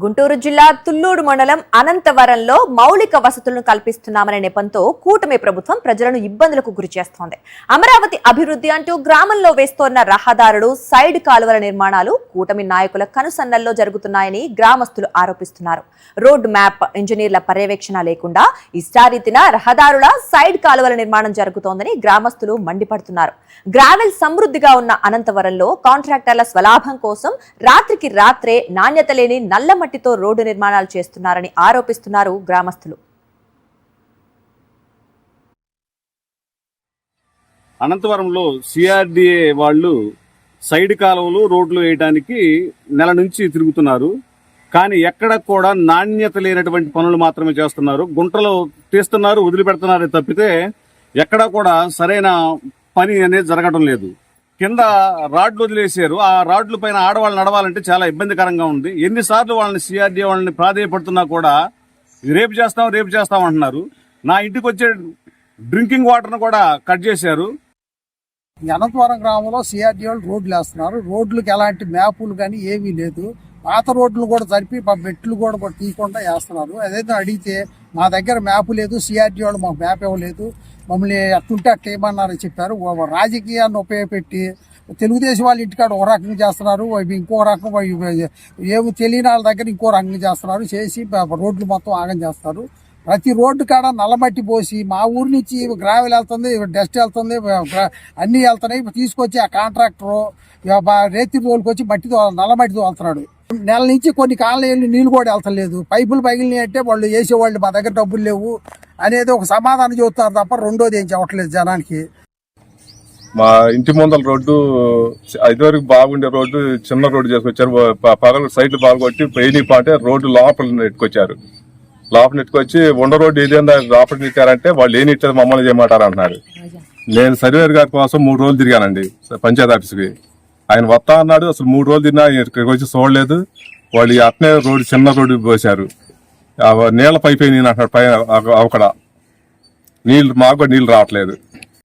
గుంటూరు జిల్లా తుళ్లూరు మండలం అనంతవరంలో మౌలిక వసతులను కల్పిస్తున్నామనే నెపంతో కూటమి ప్రభుత్వం ప్రజలను ఇబ్బందులకు గురిచేస్తోంది. అమరావతి అభివృద్ధి అంటూ గ్రామంలో వేస్తోన్న రహదారులు, సైడ్ కాలువల నిర్మాణాలు కూటమి నాయకుల కనుసన్నల్లో జరుగుతున్నాయని గ్రామస్తులు ఆరోపిస్తున్నారు. రోడ్ మ్యాప్, ఇంజనీర్ల పర్యవేక్షణ లేకుండా ఇష్టారీతిన రహదారుల, సైడ్ కాలువల నిర్మాణం జరుగుతోందని గ్రామస్తులు మండిపడుతున్నారు. గ్రావెల్ సమృద్ధిగా ఉన్న అనంతవరంలో కాంట్రాక్టర్ల స్వలాభం కోసం రాత్రికి రాత్రే నాణ్యత లేని నల్ల మట్టితో రోడ్డు నిర్మాణాలు చేస్తున్నారని ఆరోపిస్తున్నారు గ్రామస్తులు. అనంతవరంలో సిఆర్డీఏ వాళ్ళు సైడ్ కాలువలు, రోడ్లు వేయడానికి నెల నుంచి తిరుగుతున్నారు. కానీ ఎక్కడ కూడా నాణ్యత లేనటువంటి పనులు మాత్రమే చేస్తున్నారు. గుంటలు తీస్తున్నారు, వదిలిపెడుతున్నారు తప్పితే ఎక్కడా కూడా సరైన పని అనేది జరగడం లేదు. కింద రాడ్లు వదిలేశారు. ఆ రాడ్ల పైన ఆడవాళ్ళు నడవాలంటే చాలా ఇబ్బందికరంగా ఉంది. ఎన్నిసార్లు వాళ్ళని సిఆర్డీ వాళ్ళని ప్రాధేయపడుతున్నా కూడా రేపు చేస్తాం అంటున్నారు. నా ఇంటికి వచ్చే డ్రింకింగ్ వాటర్ను కూడా కట్ చేశారు. అనంతవరం గ్రామంలో సిఆర్డీ వాళ్ళు రోడ్లు వేస్తున్నారు. రోడ్లకు ఎలాంటి మ్యాపులు కానీ ఏమీ లేదు. పాత రోడ్లు కూడా జరిపి మెట్లు కూడా తీయకుండా వేస్తున్నారు. అదైతే అడిగితే మా దగ్గర మ్యాప్ లేదు, సిఆర్డీ వాళ్ళు మాకు మ్యాప్ ఇవ్వలేదు, మమ్మల్ని అట్టుంటే అట్ట ఏమన్నారని చెప్పారు. రాజకీయాన్ని ఉపయోగపెట్టి తెలుగుదేశం వాళ్ళ ఇంటికాడ ఒక రకంగా చేస్తున్నారు, ఇంకో రకం ఏమి తెలియని వాళ్ళ దగ్గర ఇంకో రకంగా చేస్తున్నారు. చేసి రోడ్లు మొత్తం ఆగం చేస్తారు. ప్రతి రోడ్డు కాడ నల్లమట్టి పోసి మా ఊరి నుంచి గ్రావెల్ వెళ్తుంది, డస్ట్ వెళ్తుంది, అన్నీ వెళ్తున్నాయి. తీసుకొచ్చి ఆ కాంట్రాక్టర్ రేతి తోలుకొచ్చి నల్లమట్టి తోలుతున్నాడు. నెల నుంచి కొన్ని కాలనీలు నీళ్లు కూడా వెళ్తలేదు. పైపులు పగిలినాయి అంటే వాళ్ళు వేసేవాళ్ళు మా దగ్గర డబ్బులు లేవు అనేది ఒక సమాధానం చెబుతారు తప్ప రెండోది ఏం చెప్పట్లేదు జనానికి. మా ఇంటి ముందల రోడ్డు ఇదివరకు బాగుండే రోడ్డు చిన్న రోడ్డు చేసుకొచ్చారు. పగలు సైడ్లు బాగుకొట్టి పెయినీ పాటే రోడ్డు లోపల నెట్టుకొచ్చారు. లోపల నెట్టుకొచ్చి ఉండ రోడ్డు ఏదైనా లోపల నెట్టారంటే వాళ్ళు ఏం ఇచ్చారు మమ్మల్ని చేయమంటారు అంటున్నారు. నేను సర్వేర్ గారి కోసం 3 రోజులు తిరిగానండి పంచాయతీ ఆఫీస్కి. ఆయన వస్తా అన్నాడు. అసలు 3 రోజులు తిన్నా ఇక్కడికి వచ్చి చూడలేదు. వాళ్ళు అట్నే రోడ్డు చిన్న రోడ్డు పోసారు. నీళ్ళ పైపు అంటున్నాడు పైన అక్కడ నీళ్లు, మాకు కూడా నీళ్లు రావట్లేదు.